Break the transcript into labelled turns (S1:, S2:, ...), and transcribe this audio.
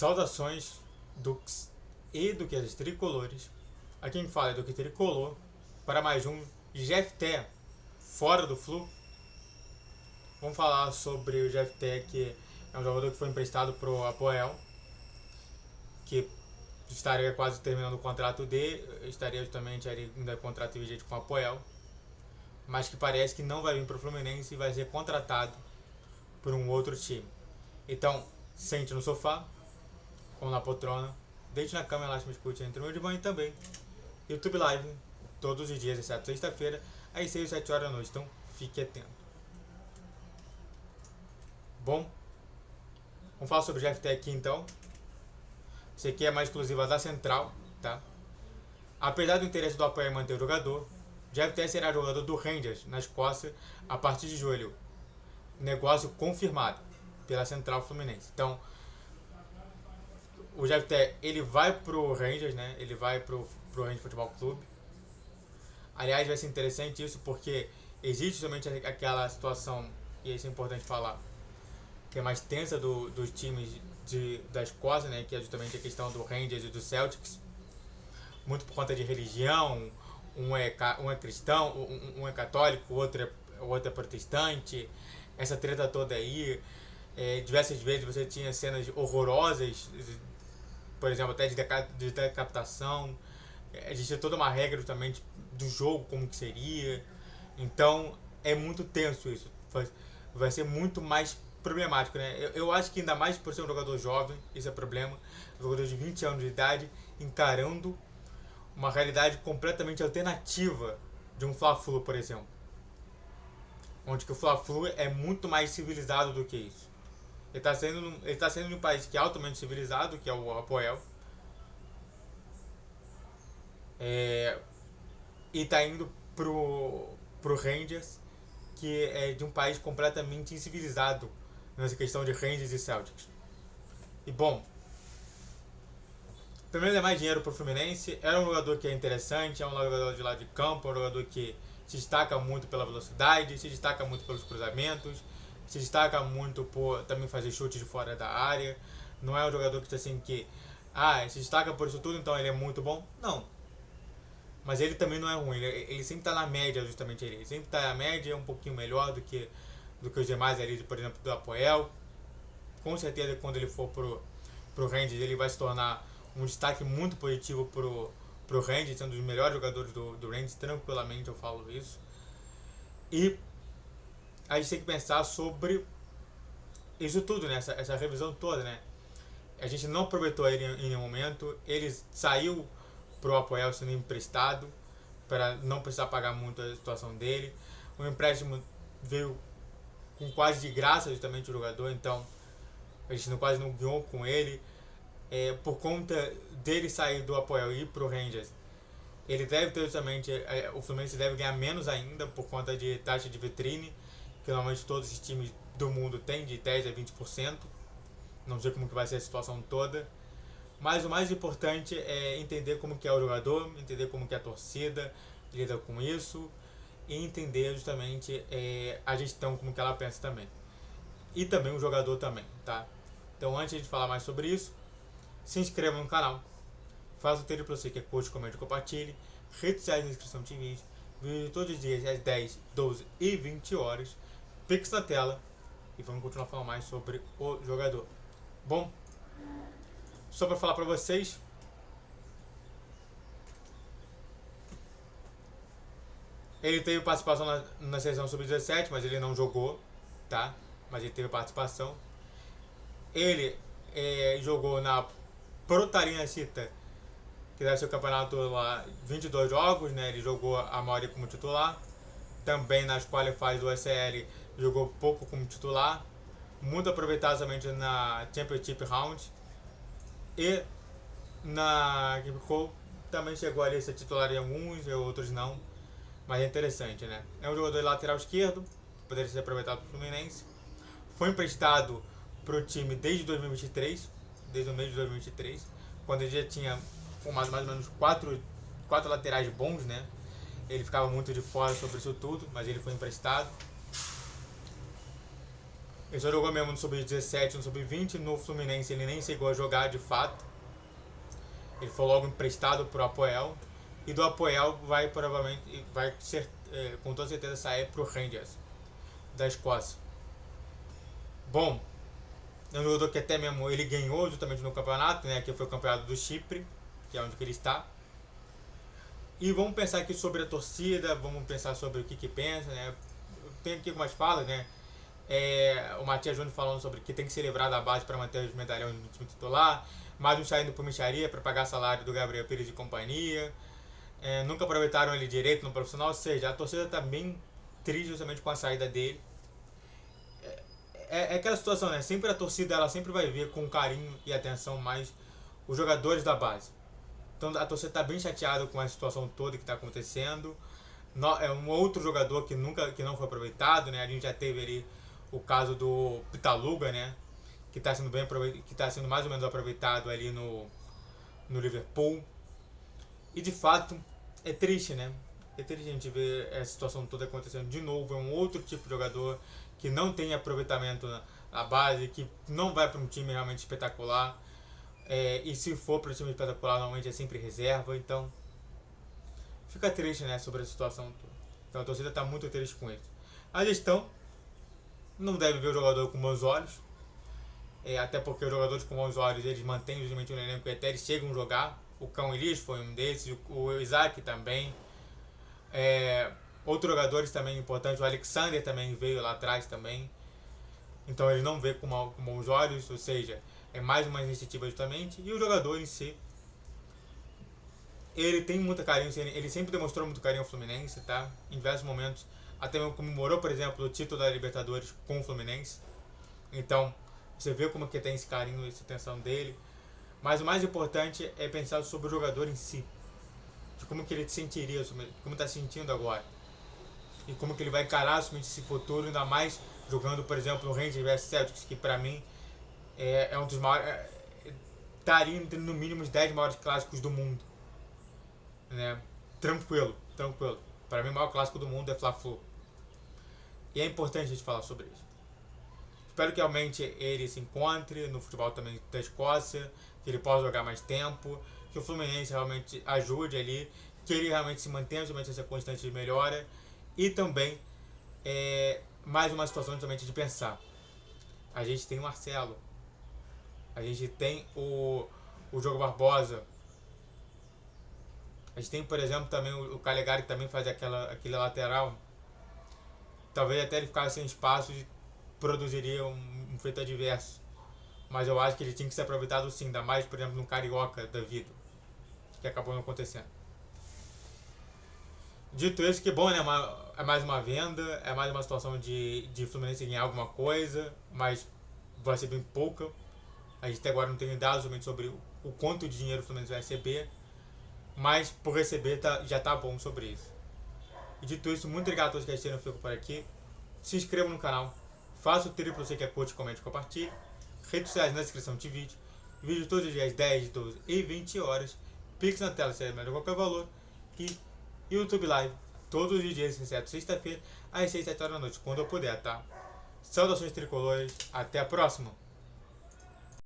S1: Saudações, Dux e Duquesas Tricolores. Aqui quem fala é Duque Tricolor para mais um GFT fora do Flu. Vamos falar sobre o GFT, que é um jogador que foi emprestado para o Apoel, que estaria quase terminando o contrato dele, estaria justamente ainda contrato vigente com o Apoel, mas que parece que não vai vir para o Fluminense e vai ser contratado por um outro time. Então, sente no sofá ou na poltrona, deite na cama e relaxe, me escute entre o meu de banho também. YouTube Live, todos os dias, exceto sexta-feira, às 6 ou 7 horas da noite, então fique atento. Bom, vamos falar sobre o GFT aqui então. Esse aqui é mais exclusiva da Central, tá? Apesar do interesse do Apoel em manter o jogador, o GFT será jogador do Rangers, na Escócia, a partir de julho. Negócio confirmado pela Central Fluminense. Então, o GFT, ele vai pro Rangers, né? Ele vai pro Rangers Futebol Clube. Aliás, vai ser interessante isso porque existe somente aquela situação, e isso é importante falar, que é mais tensa dos times da Escócia, né? Que é justamente a questão do Rangers e do Celtics. Muito por conta de religião. Um é cristão, um é católico, o outro é protestante. Essa treta toda aí. Diversas vezes você tinha cenas horrorosas, por exemplo, até de decapitação. Existia toda uma regra justamente do jogo, como que seria. Então é muito tenso isso. Vai ser muito mais problemático, né? Eu acho que ainda mais por ser um jogador jovem, esse é o problema. Um jogador de 20 anos de idade encarando uma realidade completamente alternativa de um Fla-Flu, por exemplo. Onde que o Fla-Flu é muito mais civilizado do que isso. Ele está sendo de um país que é altamente civilizado, que é o Apoel. E está indo pro Rangers, que é de um país completamente incivilizado nessa questão de Rangers e Celtics. E bom, primeiro é mais dinheiro pro Fluminense. Era um jogador que é interessante, é um jogador de lado de campo, é um jogador que se destaca muito pela velocidade, se destaca muito pelos cruzamentos, se destaca muito por também fazer chutes de fora da área. Não é um jogador que assim que se destaca por isso tudo, então ele é muito bom. Não. Mas ele também não é ruim, ele sempre está na média, justamente ele sempre está na média, um pouquinho melhor do que os demais ali, por exemplo, do Apoel. Com certeza quando ele for pro Rangers ele vai se tornar um destaque muito positivo pro Rangers, sendo um dos melhores jogadores do Rangers, tranquilamente eu falo isso. E a gente tem que pensar sobre isso tudo, né? Essa revisão toda, né? A gente não aproveitou ele em nenhum momento, ele saiu pro Apoel sendo emprestado para não precisar pagar muito a situação dele. O empréstimo veio com quase de graça justamente o jogador, então a gente quase não ganhou com ele. Por conta dele sair do Apoel e ir pro Rangers, ele deve ter justamente, o Fluminense deve ganhar menos ainda por conta de taxa de vitrine, que normalmente todos os times do mundo têm de 10 a 20%. Não sei como que vai ser a situação toda. Mas o mais importante é entender como que é o jogador, entender como que é a torcida lida com isso e entender justamente a gestão, como que ela pensa também. E também o jogador também, tá? Então antes de falar mais sobre isso, se inscreva no canal, faça o treino para você que é curte, comente, compartilhe, redes sociais na descrição de vídeo todos os dias às 10, 12 e 20 horas, Pix na tela e vamos continuar falando mais sobre o jogador. Bom, só para falar para vocês, ele teve participação na seleção sub-17, mas ele não jogou, tá? Mas ele teve participação. Ele jogou na Protarina Cita, que deve ser o campeonato lá, 22 jogos, né? Ele jogou a maioria como titular. Também nas qualifies do SL jogou pouco como titular. Muito aproveitado somente na Championship Round. E na Game Call também chegou ali a ser titular em alguns e outros não. Mas é interessante, né? É um jogador de lateral esquerdo, poderia ser aproveitado pelo Fluminense. Foi emprestado para o time desde 2023, desde o mês de 2023, quando ele já tinha formado mais ou menos quatro laterais bons, né? Ele ficava muito de fora sobre isso tudo, mas ele foi emprestado. Ele só jogou mesmo no Sub-17, no Sub-20. No Fluminense ele nem chegou a jogar de fato. Ele foi logo emprestado pro Apoel. E do Apoel vai ser, com toda certeza sair pro Rangers da Escócia. Bom, é um jogador que até mesmo ele ganhou justamente no campeonato, né? Que foi o campeonato do Chipre, que é onde ele está. E vamos pensar aqui sobre a torcida, vamos pensar sobre o que pensa, né? Tem aqui algumas falas, né? O Matias Júnior falando sobre que tem que ser livrado da base para manter os medalhões no time titular. Mais um saindo por micharia para pagar salário do Gabriel Pires e companhia. Nunca aproveitaram ele direito no profissional, ou seja, a torcida está bem triste justamente com a saída dele. É aquela situação, né? Sempre a torcida ela sempre vai ver com carinho e atenção mais os jogadores da base. Então a torcida está bem chateada com a situação toda que está acontecendo. É um outro jogador que não foi aproveitado, né? A gente já teve ali o caso do Pitaluga, né? Que está sendo mais ou menos aproveitado ali no Liverpool. E de fato é triste, né? É triste a gente ver essa situação toda acontecendo de novo. É um outro tipo de jogador que não tem aproveitamento na base, que não vai para um time realmente espetacular. E se for para um time espetacular, normalmente é sempre reserva. Então fica triste, né, sobre a situação toda. Então a torcida está muito triste com isso. A gestão não deve ver o jogador com bons olhos. Até porque os jogadores com bons olhos eles mantêm justamente o elenco e até eles chegam a jogar. O Cão Elias foi um desses, o Isaac também. Outros jogadores também importantes, o Alexander também veio lá atrás também. Então ele não vê com bons olhos, ou seja, é mais uma iniciativa justamente. E o jogador em si, ele tem muito carinho, ele sempre demonstrou muito carinho ao Fluminense, tá? Em diversos momentos, até mesmo comemorou, por exemplo, o título da Libertadores com o Fluminense. Então, você vê como que tem esse carinho, essa atenção dele. Mas o mais importante é pensar sobre o jogador em si. De como que ele se sentiria, como está se sentindo agora. E como que ele vai encarar esse futuro, ainda mais jogando, por exemplo, o Rangers vs Celtics, que pra mim é um dos maiores... estaria entre no mínimo os 10 maiores clássicos do mundo. Né? Tranquilo. Para mim o maior clássico do mundo é Fla-Flu. E é importante a gente falar sobre isso. Espero que realmente ele se encontre no futebol também da Escócia, que ele possa jogar mais tempo, que o Fluminense realmente ajude ali, que ele realmente se mantenha somente essa constante de melhora. E também mais uma situação somente de pensar. A gente tem o Marcelo, a gente tem o Diogo Barbosa. A gente tem, por exemplo, também o Calegari, que também faz aquele lateral. Talvez até ele ficasse sem espaço e produziria um feito adverso. Mas eu acho que ele tinha que ser aproveitado sim, ainda mais, por exemplo, no Carioca da vida, que acabou não acontecendo. Dito isso, que bom, né? É mais uma venda, é mais uma situação de Fluminense ganhar alguma coisa, mas vai ser bem pouca. A gente até agora não tem dados somente sobre o quanto de dinheiro o Fluminense vai receber, mas por receber já tá bom sobre isso. E dito isso, muito obrigado a todos que assistiram, eu fico por aqui. Se inscrevam no canal, faça o trilho para você que curte, comente e compartilhe. Redes sociais na descrição de vídeo. Vídeo todos os dias 10, 12 e 20 horas. Pix na tela se é melhor qualquer valor. E YouTube Live todos os dias, exceto sexta-feira, às 6, 7 horas da noite, quando eu puder, tá? Saudações tricolores, até a próxima!